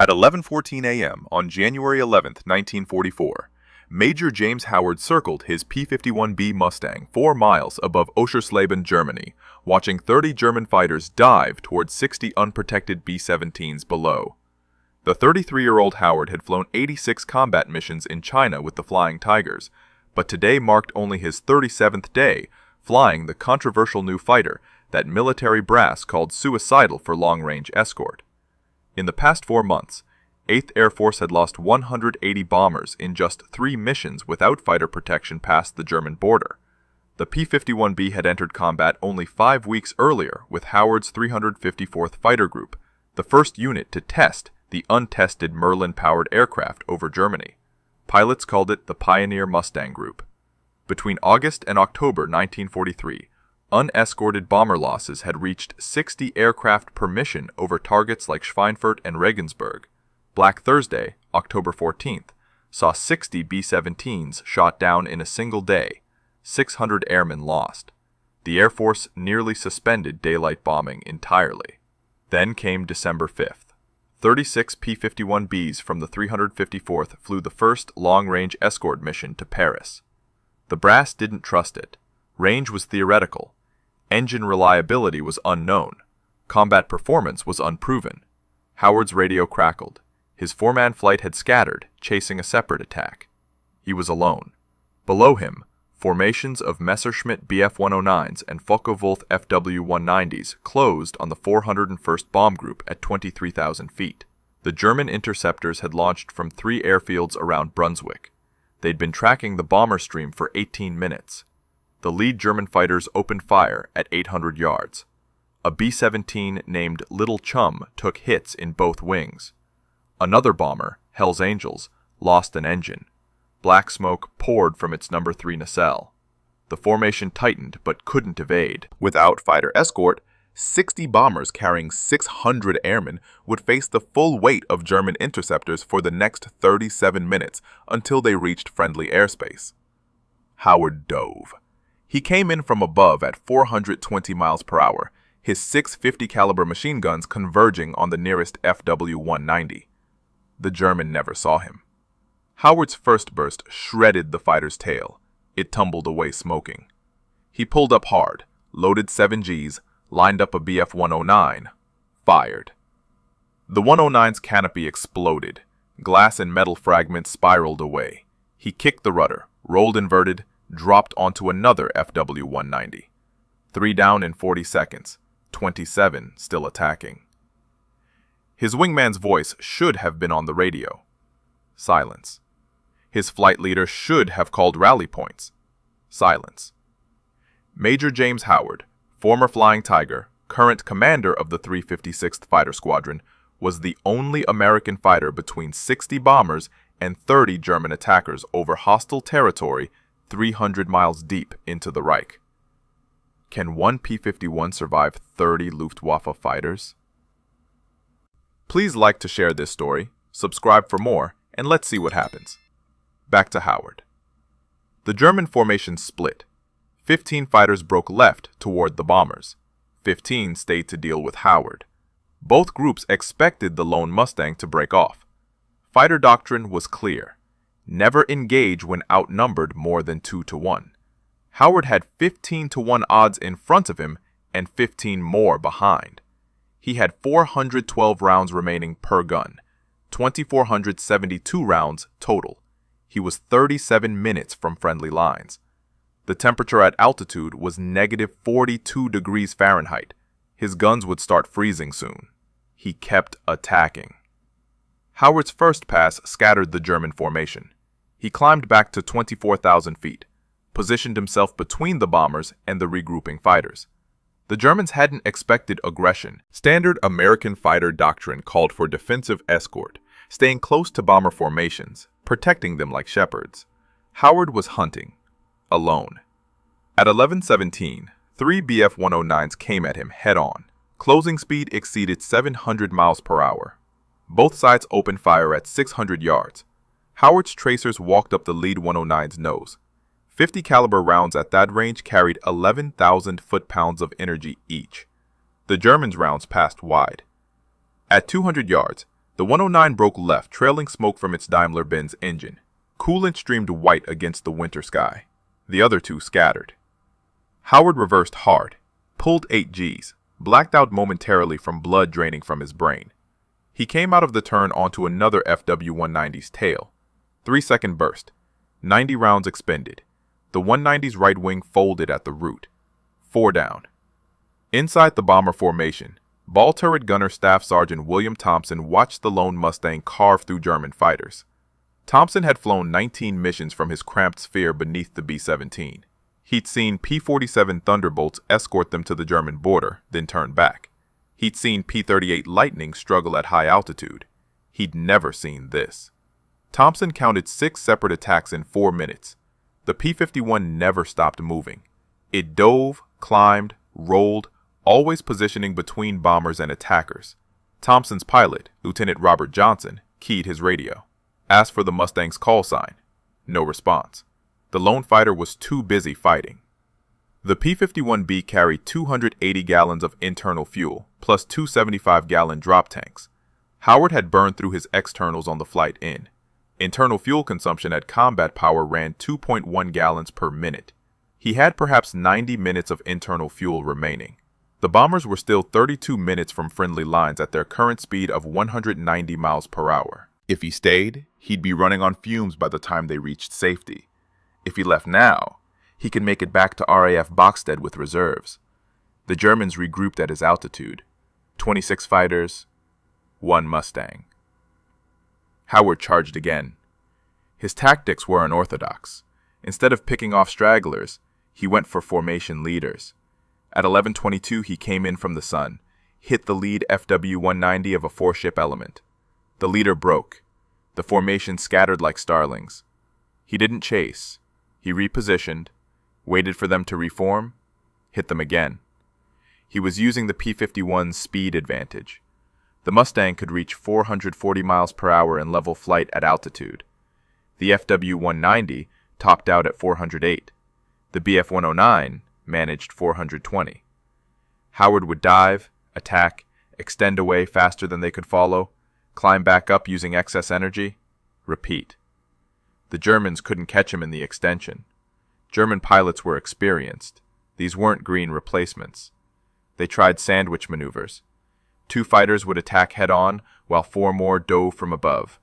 At 11:14 a.m. on January 11, 1944, Major James Howard circled his P-51B Mustang 4 miles above Oschersleben, Germany, watching 30 German fighters dive towards 60 unprotected B-17s below. The 33-year-old Howard had flown 86 combat missions in China with the Flying Tigers, but today marked only his 37th day flying the controversial new fighter that military brass called Suicidal for long-range escort. In the past 4 months, 8th Air Force had lost 180 bombers in just 3 missions without fighter protection past the German border. The P-51B had entered combat only 5 weeks earlier with Howard's 354th Fighter Group, the first unit to test the untested Merlin-powered aircraft over Germany. Pilots called it the Pioneer Mustang Group. Between August and October 1943, unescorted bomber losses had reached 60 aircraft per mission over targets like Schweinfurt and Regensburg. Black Thursday, October 14th, saw 60 B-17s shot down in a single day, 600 airmen lost. The Air Force nearly suspended daylight bombing entirely. Then came December 5th. 36 P-51Bs from the 354th flew the first long-range escort mission to Paris. The brass didn't trust it. Range was theoretical. Engine reliability was unknown. Combat performance was unproven. Howard's radio crackled. His 4-man flight had scattered, chasing a separate attack. He was alone. Below him, formations of Messerschmitt Bf-109s and Focke-Wulf FW-190s closed on the 401st Bomb Group at 23,000 feet. The German interceptors had launched from 3 airfields around Brunswick. They'd been tracking the bomber stream for 18 minutes. The lead German fighters opened fire at 800 yards. A B-17 named Little Chum took hits in both wings. Another bomber, Hell's Angels, lost an engine. Black smoke poured from its number 3 nacelle. The formation tightened but couldn't evade. Without fighter escort, 60 bombers carrying 600 airmen would face the full weight of German interceptors for the next 37 minutes until they reached friendly airspace. Howard dove. He came in from above at 420 miles per hour, his 650 caliber machine guns converging on the nearest FW-190. The German never saw him. Howard's first burst shredded the fighter's tail. It tumbled away smoking. He pulled up hard, loaded 7Gs, lined up a Bf-109, fired. The 109's canopy exploded. Glass and metal fragments spiraled away. He kicked the rudder, rolled inverted, dropped onto another FW-190. 3 down in 40 seconds, 27 still attacking. His wingman's voice should have been on the radio. Silence. His flight leader should have called rally points. Silence. Major James Howard, former Flying Tiger, current commander of the 356th Fighter Squadron, was the only American fighter between 60 bombers and 30 German attackers over hostile territory 300 miles deep into the Reich. Can one P-51 survive 30 Luftwaffe fighters? Please like to share this story, subscribe for more, and let's see what happens. Back to Howard. The German formation split. 15 fighters broke left toward the bombers. 15 stayed to deal with Howard. Both groups expected the lone Mustang to break off. Fighter doctrine was clear. Never engage when outnumbered more than 2-1. Howard had 15-1 odds in front of him and 15 more behind. He had 412 rounds remaining per gun, 2,472 rounds total. He was 37 minutes from friendly lines. The temperature at altitude was negative 42 degrees Fahrenheit. His guns would start freezing soon. He kept attacking. Howard's first pass scattered the German formation. He climbed back to 24,000 feet, positioned himself between the bombers and the regrouping fighters. The Germans hadn't expected aggression. Standard American fighter doctrine called for defensive escort, staying close to bomber formations, protecting them like shepherds. Howard was hunting, alone. At 11:17, 3 Bf-109s came at him head-on. Closing speed exceeded 700 miles per hour. Both sides opened fire at 600 yards. Howard's tracers walked up the lead 109's nose. 50 caliber rounds at that range carried 11,000 foot-pounds of energy each. The Germans' rounds passed wide. At 200 yards, The 109 broke left, trailing smoke from its Daimler-Benz engine. Coolant streamed white against the winter sky. The other two scattered. Howard reversed hard, pulled 8 Gs, blacked out momentarily from blood draining from his brain. He came out of the turn onto another FW-190's tail. 3-second burst. 90 rounds expended. The 190's right wing folded at the root. 4 down. Inside the bomber formation, ball turret gunner Staff Sergeant William Thompson watched the lone Mustang carve through German fighters. Thompson had flown 19 missions from his cramped sphere beneath the B-17. He'd seen P-47 Thunderbolts escort them to the German border, then turn back. He'd seen P-38 Lightning struggle at high altitude. He'd never seen this. Thompson counted 6 separate attacks in 4 minutes. The P-51 never stopped moving. It dove, climbed, rolled, always positioning between bombers and attackers. Thompson's pilot, Lieutenant Robert Johnson, keyed his radio. Asked for the Mustang's call sign. No response. The lone fighter was too busy fighting. The P-51B carried 280 gallons of internal fuel, plus 2 75-gallon drop tanks. Howard had burned through his externals on the flight in. Internal fuel consumption at combat power ran 2.1 gallons per minute. He had perhaps 90 minutes of internal fuel remaining. The bombers were still 32 minutes from friendly lines at their current speed of 190 miles per hour. If he stayed, he'd be running on fumes by the time they reached safety. If he left now, he could make it back to RAF Boxstead with reserves. The Germans regrouped at his altitude. 26 fighters, 1 Mustang. Howard charged again. His tactics were unorthodox. Instead of picking off stragglers, he went for formation leaders. At 11:22, he came in from the sun, hit the lead FW-190 of a 4-ship element. The leader broke. The formation scattered like starlings. He didn't chase. He repositioned, waited for them to reform, hit them again. He was using the P-51's speed advantage. The Mustang could reach 440 miles per hour in level flight at altitude. The FW-190 topped out at 408. The BF-109 managed 420. Howard would dive, attack, extend away faster than they could follow, climb back up using excess energy, repeat. The Germans couldn't catch him in the extension. German pilots were experienced. These weren't green replacements. They tried sandwich maneuvers. 2 fighters would attack head-on, while 4 more dove from above.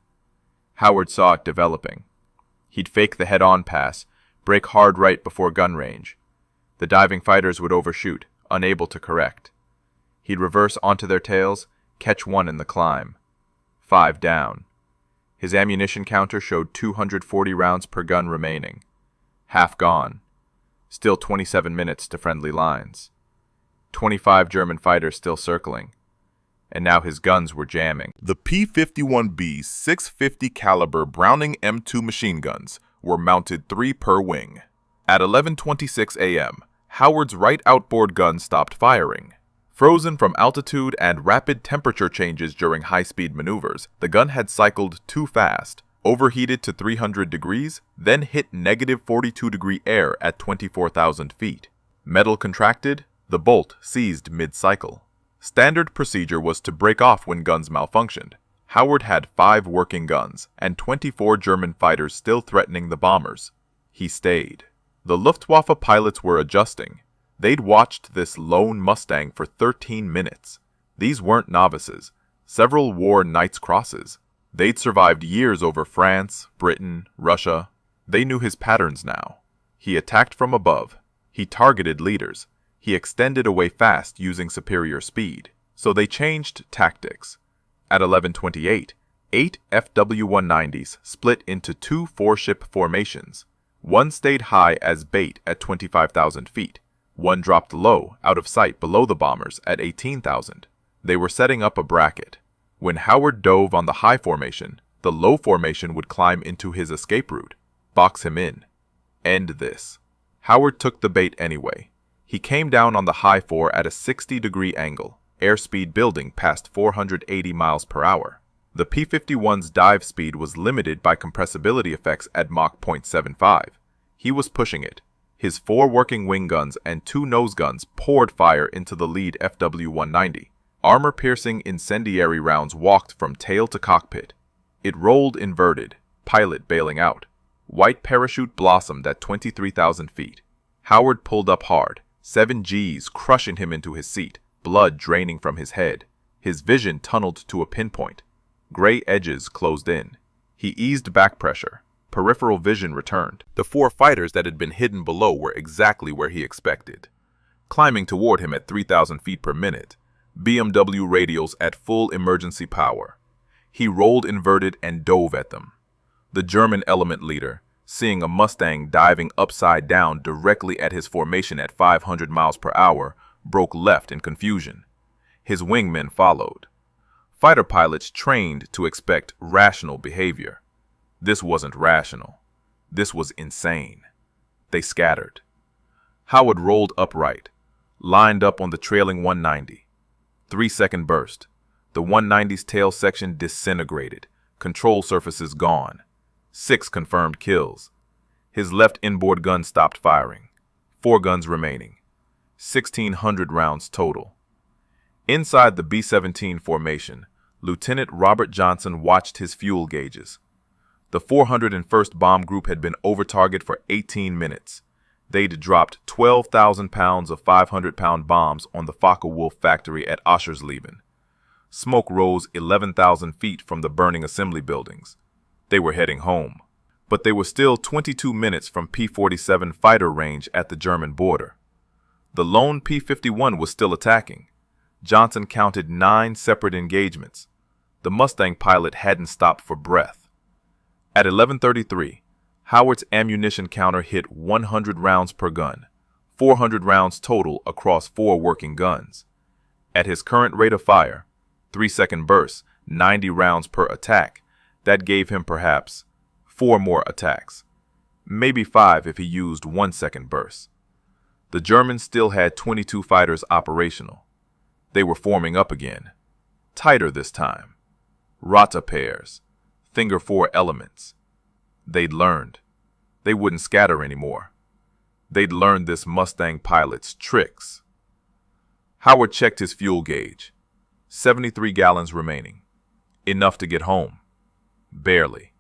Howard saw it developing. He'd fake the head-on pass, brake hard right before gun range. The diving fighters would overshoot, unable to correct. He'd reverse onto their tails, catch 1 in the climb. 5 down. His ammunition counter showed 240 rounds per gun remaining. Half gone. Still 27 minutes to friendly lines. 25 German fighters still circling. And now his guns were jamming. The P-51B's 650 caliber Browning M2 machine guns were mounted 3 per wing. At 11:26 a.m., Howard's right outboard gun stopped firing. Frozen from altitude and rapid temperature changes during high-speed maneuvers, the gun had cycled too fast, overheated to 300 degrees, then hit negative 42-degree air at 24,000 feet. Metal contracted, the bolt seized mid-cycle. Standard procedure was to break off when guns malfunctioned. Howard had 5 working guns and 24 German fighters still threatening the bombers. He stayed. The Luftwaffe pilots were adjusting. They'd watched this lone Mustang for 13 minutes. These weren't novices. Several wore Knight's Crosses. They'd survived years over France, Britain, Russia. They knew his patterns now. He attacked from above. He targeted leaders. He extended away fast using superior speed. So they changed tactics. At 11:28, 8 FW-190s split into 2 4-ship formations. 1 stayed high as bait at 25,000 feet. 1 dropped low, out of sight below the bombers at 18,000. They were setting up a bracket. When Howard dove on the high formation, the low formation would climb into his escape route, box him in. End this. Howard took the bait anyway. He came down on the high 4 at a 60-degree angle, airspeed building past 480 miles per hour. The P-51's dive speed was limited by compressibility effects at Mach 0.75. He was pushing it. His 4 working wing guns and 2 nose guns poured fire into the lead FW-190. Armor-piercing incendiary rounds walked from tail to cockpit. It rolled inverted, pilot bailing out. White parachute blossomed at 23,000 feet. Howard pulled up hard, 7 Gs crushing him into his seat, blood draining from his head. His vision tunneled to a pinpoint. Gray edges closed in. He eased back pressure. Peripheral vision returned. The 4 fighters that had been hidden below were exactly where he expected. Climbing toward him at 3,000 feet per minute, BMW radials at full emergency power. He rolled inverted and dove at them. The German element leader, seeing a Mustang diving upside down directly at his formation at 500 miles per hour, broke left in confusion. His wingmen followed. Fighter pilots trained to expect rational behavior. This wasn't rational. This was insane. They scattered. Howard rolled upright, lined up on the trailing 190. 3-second burst. The 190's tail section disintegrated. Control surfaces gone. 6 confirmed kills. His left inboard gun stopped firing. 4 guns remaining. 1,600 rounds total. Inside the B-17 formation, Lieutenant Robert Johnson watched his fuel gauges. The 401st Bomb Group had been over target for 18 minutes. They'd dropped 12,000 pounds of 500-pound bombs on the Focke-Wulf factory at Oschersleben. Smoke rose 11,000 feet from the burning assembly buildings. They were heading home. But they were still 22 minutes from P-47 fighter range at the German border. The lone P-51 was still attacking. Johnson counted 9 separate engagements. The Mustang pilot hadn't stopped for breath. At 11:33, Howard's ammunition counter hit 100 rounds per gun, 400 rounds total across 4 working guns. At his current rate of fire, 3-second bursts, 90 rounds per attack, that gave him perhaps 4 more attacks. Maybe 5 if he used 1-second bursts. The Germans still had 22 fighters operational. They were forming up again. Tighter this time. Rata pairs. Finger 4 elements. They'd learned. They wouldn't scatter anymore. They'd learned this Mustang pilot's tricks. Howard checked his fuel gauge. 73 gallons remaining. Enough to get home. Barely.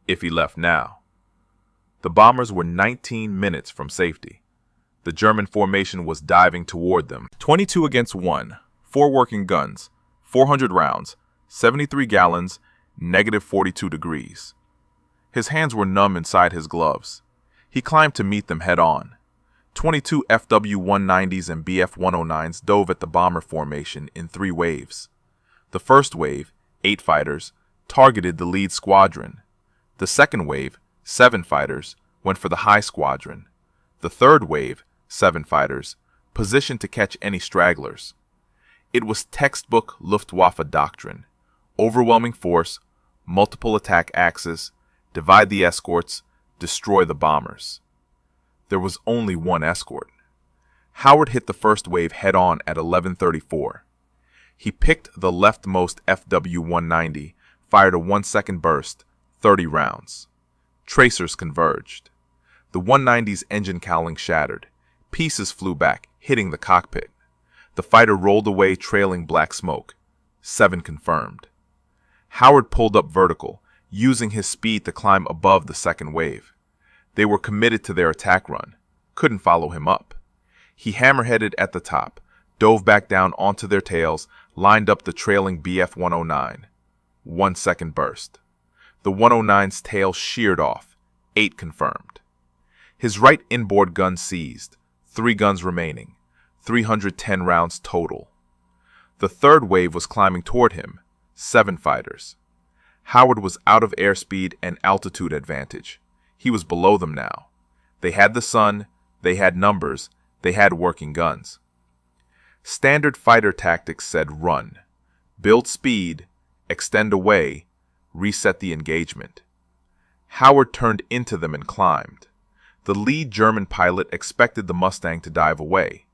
If he left now. The bombers were 19 minutes from safety. The German formation was diving toward them. 22 against 1. 4 working guns. 400 rounds. 73 gallons. -42 degrees. His hands were numb inside his gloves. He climbed to meet them head-on. 22 FW-190s and BF-109s dove at the bomber formation in 3 waves. The first wave, 8 fighters, targeted the lead squadron. The second wave, 7 fighters, went for the high squadron. The third wave, 7 fighters, positioned to catch any stragglers. It was textbook Luftwaffe doctrine. Overwhelming force, multiple attack axes, divide the escorts, destroy the bombers. There was only one escort. Howard hit the first wave head-on at 11:34. He picked the leftmost FW-190, fired a 1-second burst, 30 rounds. Tracers converged. The 190's engine cowling shattered. Pieces flew back, hitting the cockpit. The fighter rolled away, trailing black smoke. 7 confirmed. Howard pulled up vertical, using his speed to climb above the second wave. They were committed to their attack run. Couldn't follow him up. He hammerheaded at the top, dove back down onto their tails, lined up the trailing BF-109. 1-second burst. The 109's tail sheared off. 8 confirmed. His right inboard gun seized. 3 guns remaining. 310 rounds total. The third wave was climbing toward him. 7 fighters. Howard was out of airspeed and altitude advantage. He was below them now. They had the sun, they had numbers, they had working guns. Standard fighter tactics said run, build speed, extend away, reset the engagement. Howard turned into them and climbed. The lead German pilot expected the Mustang to dive away.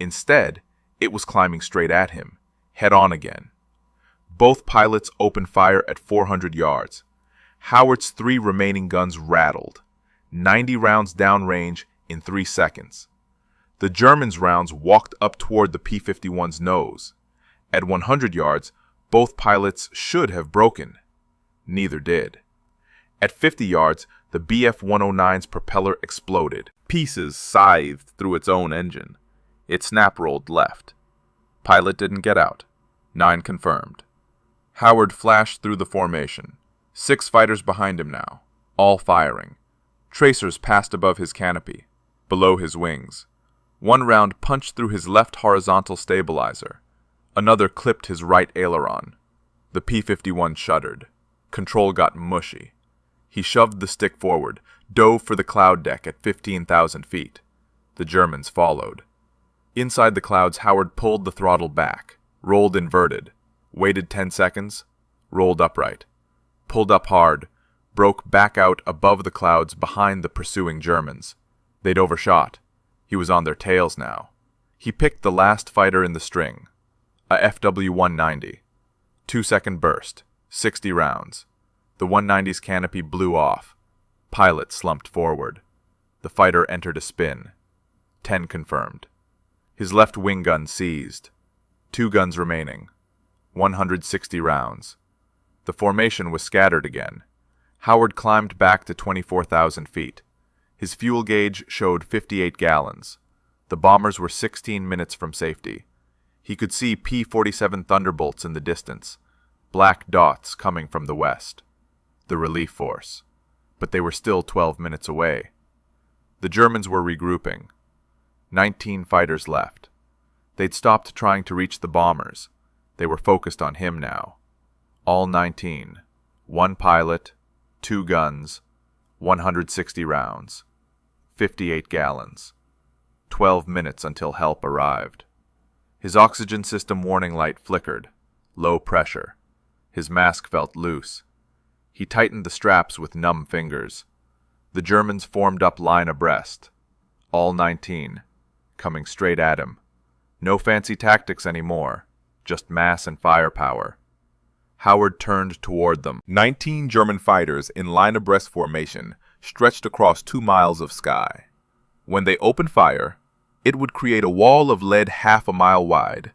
Instead, it was climbing straight at him, head on again. Both pilots opened fire at 400 yards. Howard's 3 remaining guns rattled. 90 rounds downrange in 3 seconds. The Germans' rounds walked up toward the P-51's nose. At 100 yards, both pilots should have broken. Neither did. At 50 yards, the Bf-109's propeller exploded. Pieces scythed through its own engine. It snap-rolled left. Pilot didn't get out. 9 confirmed. Howard flashed through the formation. 6 fighters behind him now, all firing. Tracers passed above his canopy, below his wings. One round punched through his left horizontal stabilizer. Another clipped his right aileron. The P-51 shuddered. Control got mushy. He shoved the stick forward, dove for the cloud deck at 15,000 feet. The Germans followed. Inside the clouds, Howard pulled the throttle back, rolled inverted, waited 10 seconds, rolled upright, pulled up hard, broke back out above the clouds behind the pursuing Germans. They'd overshot. He was on their tails now. He picked the last fighter in the string, a FW-190. 2-second burst, 60 rounds. The 190's canopy blew off. Pilot slumped forward. The fighter entered a spin. 10 confirmed. His left wing gun seized. 2 guns remaining. 160 rounds. The formation was scattered again. Howard climbed back to 24,000 feet. His fuel gauge showed 58 gallons. The bombers were 16 minutes from safety. He could see P-47 Thunderbolts in the distance, black dots coming from the west. The relief force. But they were still 12 minutes away. The Germans were regrouping. 19 fighters left. They'd stopped trying to reach the bombers. They were focused on him now. All 19. 1 pilot, 2 guns, 160 rounds, 58 gallons. 12 minutes until help arrived. His oxygen system warning light flickered. Low pressure. His mask felt loose. He tightened the straps with numb fingers. The Germans formed up line abreast. All 19. Coming straight at him. No fancy tactics anymore. Just mass and firepower. Howard turned toward them. 19 German fighters in line abreast formation stretched across 2 miles of sky. When they opened fire, it would create a wall of lead half a mile wide.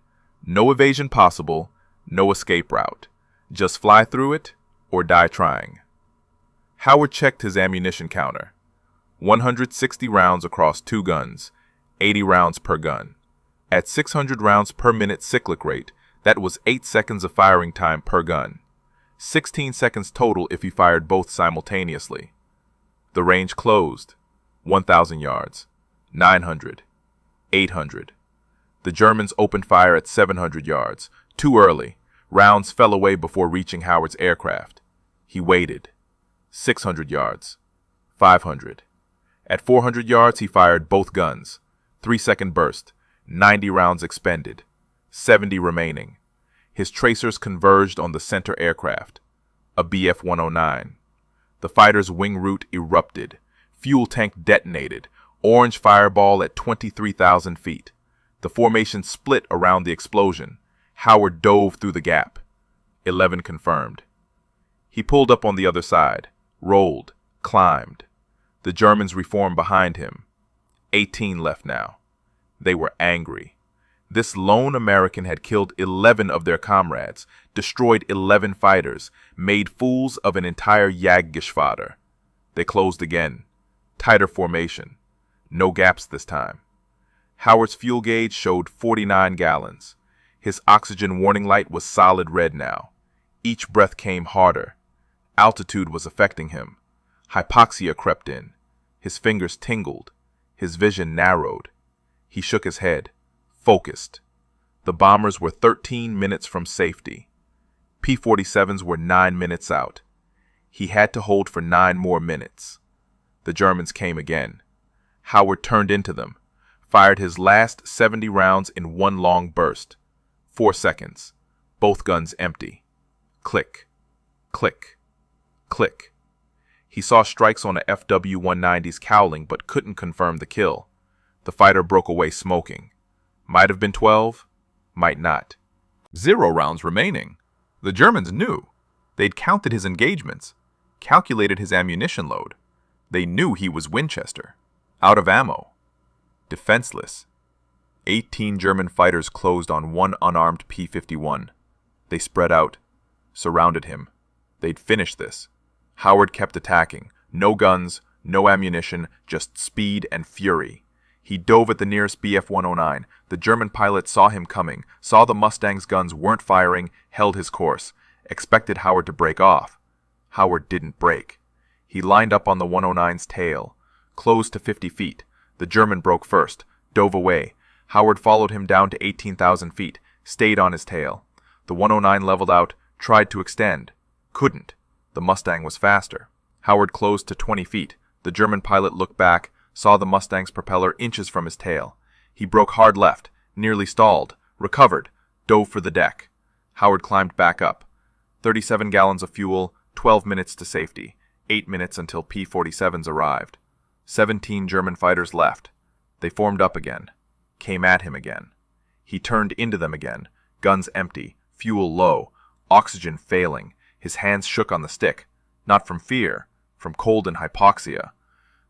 No evasion possible, no escape route. Just fly through it or die trying. Howard checked his ammunition counter. 160 rounds across 2 guns, 80 rounds per gun. At 600 rounds per minute cyclic rate, that was 8 seconds of firing time per gun. 16 seconds total if he fired both simultaneously. The range closed. 1,000 yards. 900. 800. The Germans opened fire at 700 yards. Too early. Rounds fell away before reaching Howard's aircraft. He waited. 600 yards. 500. At 400 yards, he fired both guns. 3-second burst. 90 rounds expended. 70 remaining. His tracers converged on the center aircraft, a Bf-109. The fighter's wing root erupted. Fuel tank detonated. Orange fireball at 23,000 feet. The formation split around the explosion. Howard dove through the gap. 11 confirmed. He pulled up on the other side, rolled, climbed. The Germans reformed behind him. 18 left now. They were angry. This lone American had killed 11 of their comrades, destroyed 11 fighters, made fools of an entire Jagdgeschwader. They closed again. Tighter formation. No gaps this time. Howard's fuel gauge showed 49 gallons. His oxygen warning light was solid red now. Each breath came harder. Altitude was affecting him. Hypoxia crept in. His fingers tingled. His vision narrowed. He shook his head. Focused. The bombers were 13 minutes from safety. P-47s were 9 minutes out. He had to hold for 9 more minutes. The Germans came again. Howard turned into them, fired his last 70 rounds in one long burst. 4 seconds. Both guns empty. Click. Click. Click. He saw strikes on a FW-190's cowling but couldn't confirm the kill. The fighter broke away smoking. Might have been 12, might not. 0 rounds remaining. The Germans knew. They'd counted his engagements, calculated his ammunition load. They knew he was Winchester, out of ammo, defenseless. 18 German fighters closed on one unarmed P-51. They spread out, surrounded him. They'd finish this. Howard kept attacking. No guns, no ammunition, just speed and fury. He dove at the nearest Bf-109. The German pilot saw him coming, saw the Mustang's guns weren't firing, held his course, expected Howard to break off. Howard didn't break. He lined up on the 109's tail, closed to 50 feet. The German broke first, dove away. Howard followed him down to 18,000 feet, stayed on his tail. The 109 leveled out, tried to extend. Couldn't. The Mustang was faster. Howard closed to 20 feet. The German pilot looked back, saw the Mustang's propeller inches from his tail. He broke hard left, nearly stalled, recovered, dove for the deck. Howard climbed back up. 37 gallons of fuel, 12 minutes to safety, 8 minutes until P-47s arrived. 17 German fighters left. They formed up again, came at him again. He turned into them again, guns empty, fuel low, oxygen failing. His hands shook on the stick, not from fear, from cold and hypoxia.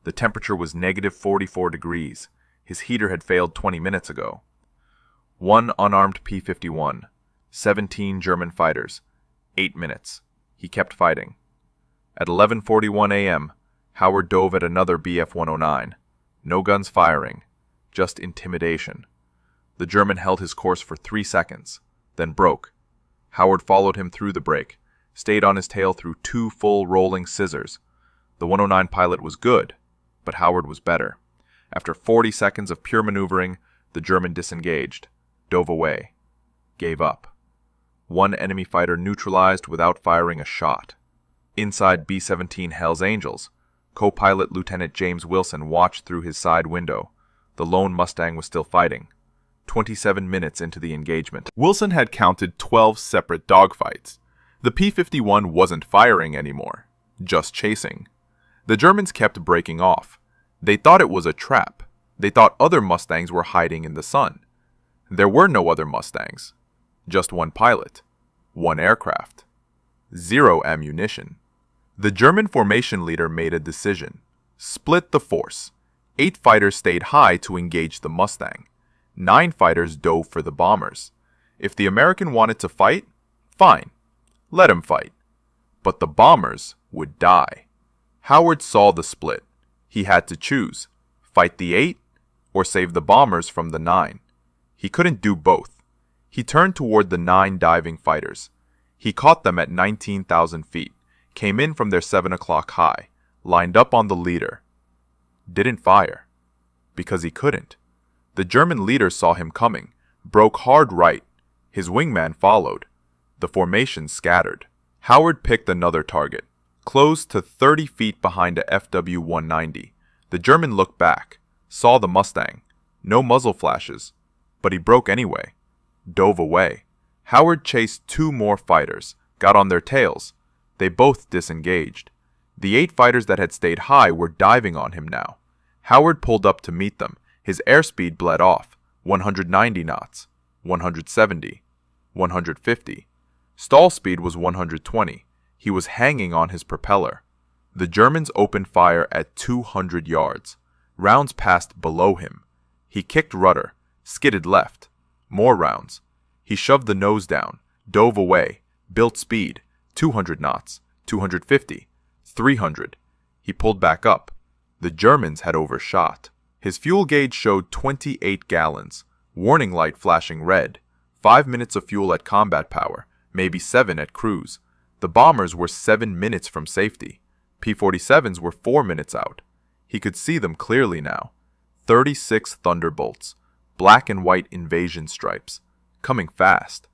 The temperature was negative 44 degrees. His heater had failed 20 minutes ago. One unarmed P-51, 17 German fighters, 8 minutes. He kept fighting. At 11:41 a.m., Howard dove at another Bf-109. No guns firing, just intimidation. The German held his course for 3 seconds, then broke. Howard followed him through the break, stayed on his tail through 2 full rolling scissors. The 109 pilot was good, but Howard was better. After 40 seconds of pure maneuvering, the German disengaged, dove away, gave up. One enemy fighter neutralized without firing a shot. Inside B-17 Hell's Angels, co-pilot Lieutenant James Wilson watched through his side window. The lone Mustang was still fighting. 27 minutes into the engagement, Wilson had counted 12 separate dogfights. The P-51 wasn't firing anymore, just chasing. The Germans kept breaking off. They thought it was a trap. They thought other Mustangs were hiding in the sun. There were no other Mustangs. Just one pilot. One aircraft. 0 ammunition. The German formation leader made a decision. Split the force. 8 fighters stayed high to engage the Mustang. 9 fighters dove for the bombers. If the American wanted to fight, fine. Let him fight. But the bombers would die. Howard saw the split. He had to choose, fight the 8 or save the bombers from the 9. He couldn't do both. He turned toward the 9 diving fighters. He caught them at 19,000 feet, came in from their 7 o'clock high, lined up on the leader. Didn't fire, because he couldn't. The German leader saw him coming, broke hard right. His wingman followed. The formation scattered. Howard picked another target. Closed to 30 feet behind a FW-190. The German looked back, saw the Mustang. No muzzle flashes, but he broke anyway. Dove away. Howard chased 2 more fighters, got on their tails. They both disengaged. The 8 fighters that had stayed high were diving on him now. Howard pulled up to meet them. His airspeed bled off. 190 knots, 170, 150. Stall speed was 120. He was hanging on his propeller. The Germans opened fire at 200 yards. Rounds passed below him. He kicked rudder, skidded left. More rounds. He shoved the nose down, dove away, built speed, 200 knots, 250, 300. He pulled back up. The Germans had overshot. His fuel gauge showed 28 gallons, warning light flashing red, 5 minutes of fuel at combat power, maybe 7 at cruise. The bombers were 7 minutes from safety. P-47s were 4 minutes out. He could see them clearly now. 36 Thunderbolts, black and white invasion stripes, coming fast.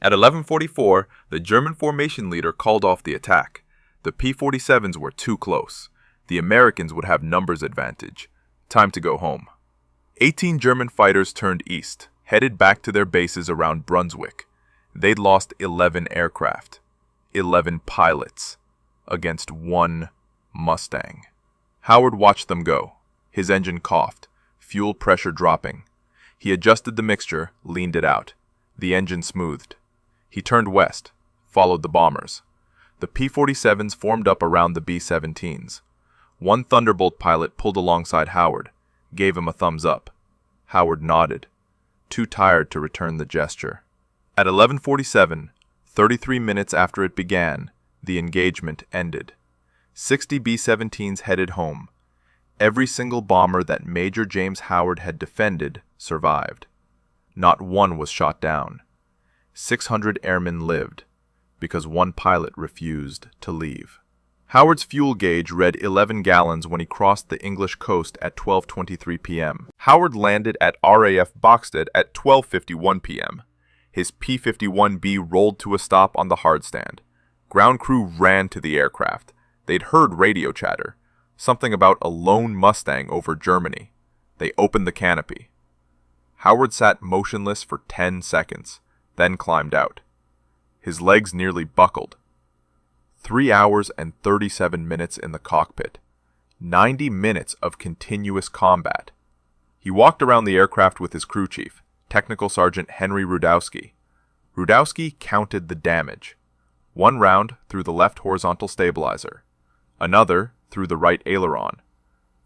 At 11:44, the German formation leader called off the attack. The P-47s were too close. The Americans would have numbers advantage. Time to go home. 18 German fighters turned east, headed back to their bases around Brunswick. They'd lost 11 aircraft, 11 pilots, against 1 Mustang. Howard watched them go. His engine coughed, fuel pressure dropping. He adjusted the mixture, leaned it out. The engine smoothed. He turned west, followed the bombers. The P-47s formed up around the B-17s. One Thunderbolt pilot pulled alongside Howard, gave him a thumbs up. Howard nodded. too tired to return the gesture. At 11:47, 33 minutes after it began, the engagement ended. 60 B-17s headed home. Every single bomber that Major James Howard had defended survived. Not one was shot down. 600 airmen lived, because one pilot refused to leave. Howard's fuel gauge read 11 gallons when he crossed the English coast at 12:23 p.m. Howard landed at RAF Boxted at 12:51 p.m. His P-51B rolled to a stop on the hardstand. Ground crew ran to the aircraft. They'd heard radio chatter, something about a lone Mustang over Germany. They opened the canopy. Howard sat motionless for 10 seconds, then climbed out. His legs nearly buckled. 3 hours and 37 minutes in the cockpit. 90 minutes of continuous combat. He walked around the aircraft with his crew chief, Technical Sergeant Henry Rudowski. Rudowski counted the damage. 1 round through the left horizontal stabilizer. Another through the right aileron.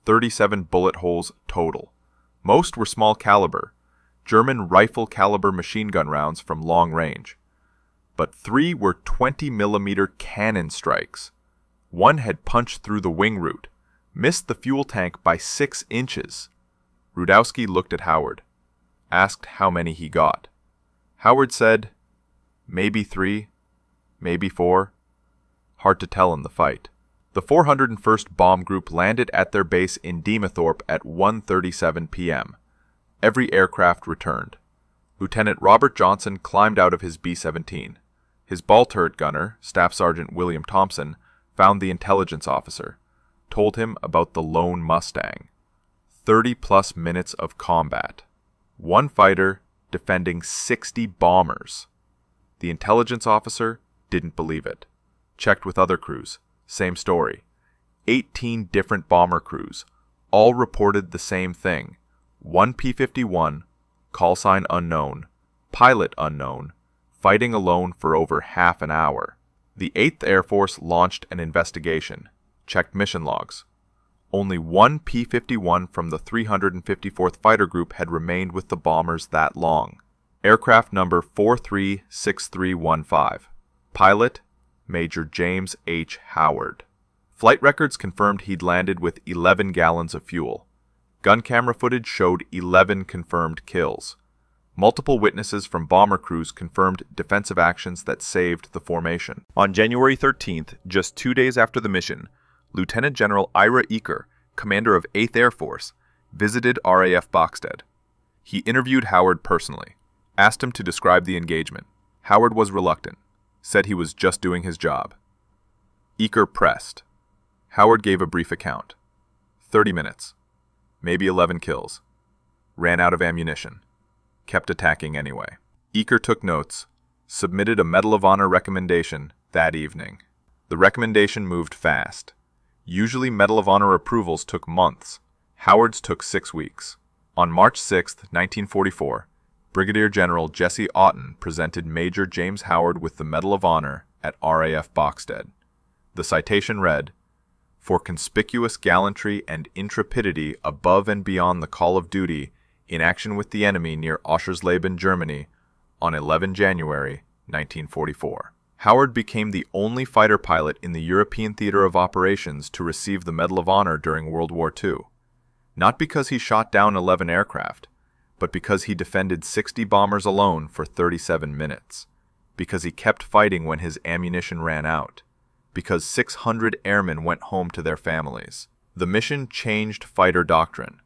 37 bullet holes total. Most were small caliber, German rifle caliber machine gun rounds from long range. But 3 were 20mm cannon strikes. 1 had punched through the wing root, missed the fuel tank by 6 inches. Rudowski looked at Howard, asked how many he got. Howard said, maybe 3, maybe 4. Hard to tell in the fight. The 401st Bomb Group landed at their base in Deemathorpe at 1:37 p.m. Every aircraft returned. Lieutenant Robert Johnson climbed out of his B-17. His ball turret gunner, Staff Sergeant William Thompson, found the intelligence officer, told him about the lone Mustang. 30-plus minutes of combat. 1 fighter defending 60 bombers. The intelligence officer didn't believe it. Checked with other crews. Same story. 18 different bomber crews. All reported the same thing. 1 P-51, call sign unknown, pilot unknown, fighting alone for over half an hour. The 8th Air Force launched an investigation. Checked mission logs. Only 1 P-51 from the 354th Fighter Group had remained with the bombers that long. Aircraft number 436315. Pilot, Major James H. Howard. Flight records confirmed he'd landed with 11 gallons of fuel. Gun camera footage showed 11 confirmed kills. Multiple witnesses from bomber crews confirmed defensive actions that saved the formation. On January 13th, just 2 days after the mission, Lieutenant General Ira Eaker, commander of 8th Air Force, visited RAF Boxted. He interviewed Howard personally, asked him to describe the engagement. Howard was reluctant, said he was just doing his job. Eaker pressed. Howard gave a brief account. 30 minutes. Maybe 11 kills. Ran out of ammunition. Kept attacking anyway. Eaker took notes, submitted a Medal of Honor recommendation that evening. The recommendation moved fast. Usually Medal of Honor approvals took months. Howard's took 6 weeks. On March 6, 1944, Brigadier General Jesse Otten presented Major James Howard with the Medal of Honor at RAF Boxted. The citation read, "For conspicuous gallantry and intrepidity above and beyond the call of duty in action with the enemy near Oschersleben, Germany, on 11 January 1944. Howard became the only fighter pilot in the European theater of operations to receive the Medal of Honor during World War II. Not because he shot down 11 aircraft, but because he defended 60 bombers alone for 37 minutes. Because he kept fighting when his ammunition ran out. Because 600 airmen went home to their families. The mission changed fighter doctrine.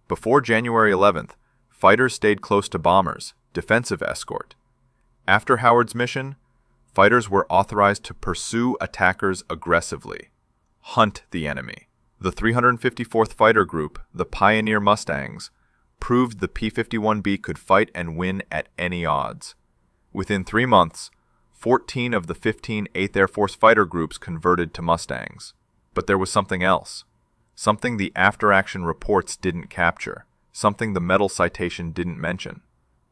Before January 11th, fighters stayed close to bombers, defensive escort. After Howard's mission, fighters were authorized to pursue attackers aggressively, hunt the enemy. The 354th Fighter Group, the Pioneer Mustangs, proved the P-51B could fight and win at any odds. Within 3 months, 14 of the 15 8th Air Force fighter groups converted to Mustangs. But there was something else. Something the after-action reports didn't capture. Something the medal citation didn't mention.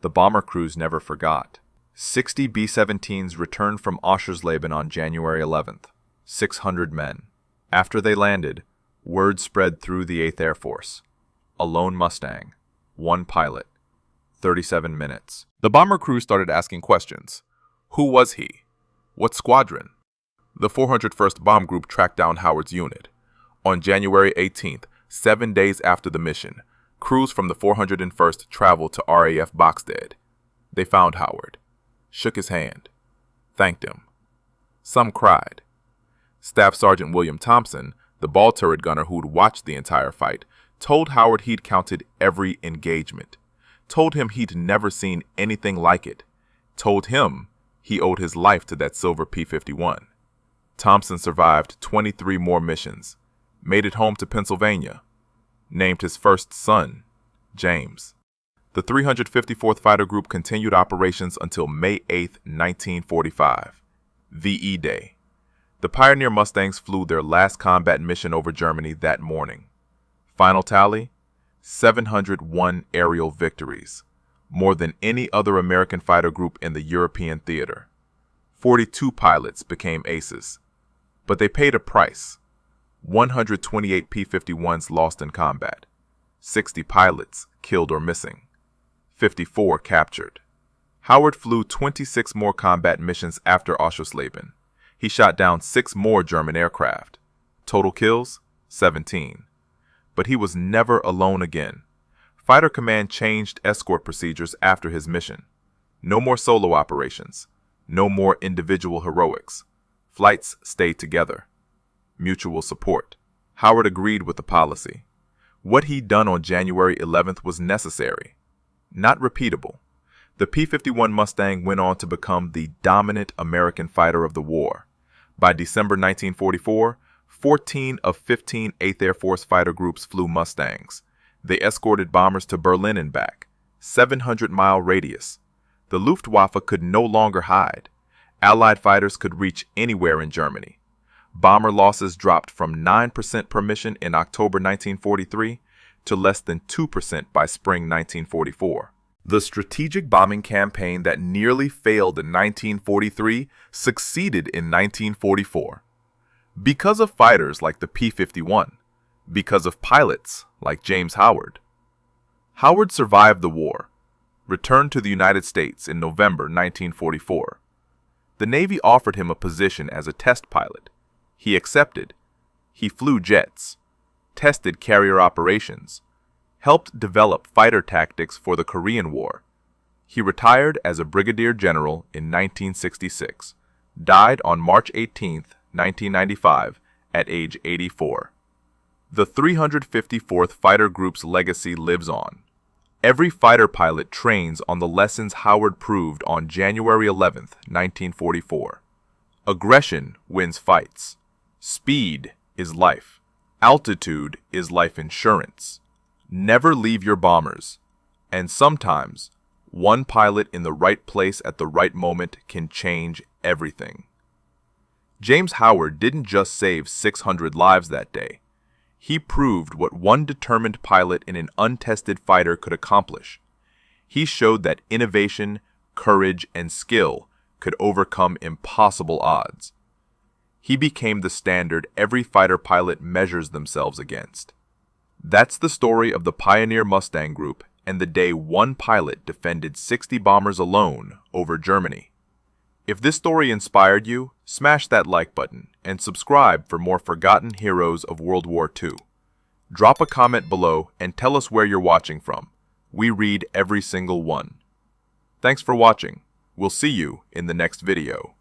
The bomber crews never forgot. 60 B-17s returned from Oschersleben on January 11th. 600 men. After they landed, word spread through the 8th Air Force. A lone Mustang. 1 pilot. 37 minutes. The bomber crew started asking questions. Who was he? What squadron? The 401st Bomb Group tracked down Howard's unit. On January 18th, 7 days after the mission, crews from the 401st traveled to RAF Boxstead. They found Howard, shook his hand, thanked him. Some cried. Staff Sergeant William Thompson, the ball turret gunner who'd watched the entire fight, told Howard he'd counted every engagement, told him he'd never seen anything like it, told him he owed his life to that silver P-51. Thompson survived 23 more missions, made it home to Pennsylvania, named his first son, James. The 354th Fighter Group continued operations until May 8, 1945, VE Day. The Pioneer Mustangs flew their last combat mission over Germany that morning. Final tally, 701 aerial victories, more than any other American fighter group in the European theater. 42 pilots became aces, but they paid a price. 128 P-51s lost in combat, 60 pilots killed or missing, 54 captured. Howard flew 26 more combat missions after Oschersleben. He shot down 6 more German aircraft. Total kills, 17. But he was never alone again. Fighter Command changed escort procedures after his mission. No more solo operations. No more individual heroics. Flights stayed together. Mutual support. Howard agreed with the policy. What he'd done on January 11th was necessary, not repeatable. The P-51 Mustang went on to become the dominant American fighter of the war. By December 1944, 14 of 15 8th Air Force fighter groups flew Mustangs. They escorted bombers to Berlin and back, 700-mile radius. The Luftwaffe could no longer hide. Allied fighters could reach anywhere in Germany. Bomber losses dropped from 9% per mission in October 1943 to less than 2% by spring 1944. The strategic bombing campaign that nearly failed in 1943 succeeded in 1944. Because of fighters like the P-51, because of pilots like James Howard. Howard survived the war, returned to the United States in November 1944. The Navy offered him a position as a test pilot. He accepted. He flew jets, tested carrier operations, helped develop fighter tactics for the Korean War. He retired as a brigadier general in 1966, died on March 18, 1995, at age 84. The 354th Fighter Group's legacy lives on. Every fighter pilot trains on the lessons Howard proved on January 11, 1944. Aggression wins fights. Speed is life. Altitude is life insurance. Never leave your bombers. And sometimes, one pilot in the right place at the right moment can change everything. James Howard didn't just save 600 lives that day. He proved what one determined pilot in an untested fighter could accomplish. He showed that innovation, courage, and skill could overcome impossible odds. He became the standard every fighter pilot measures themselves against. That's the story of the Pioneer Mustang Group and the day one pilot defended 60 bombers alone over Germany. If this story inspired you, smash that like button and subscribe for more forgotten heroes of World War II. Drop a comment below and tell us where you're watching from. We read every single one. Thanks for watching. We'll see you in the next video.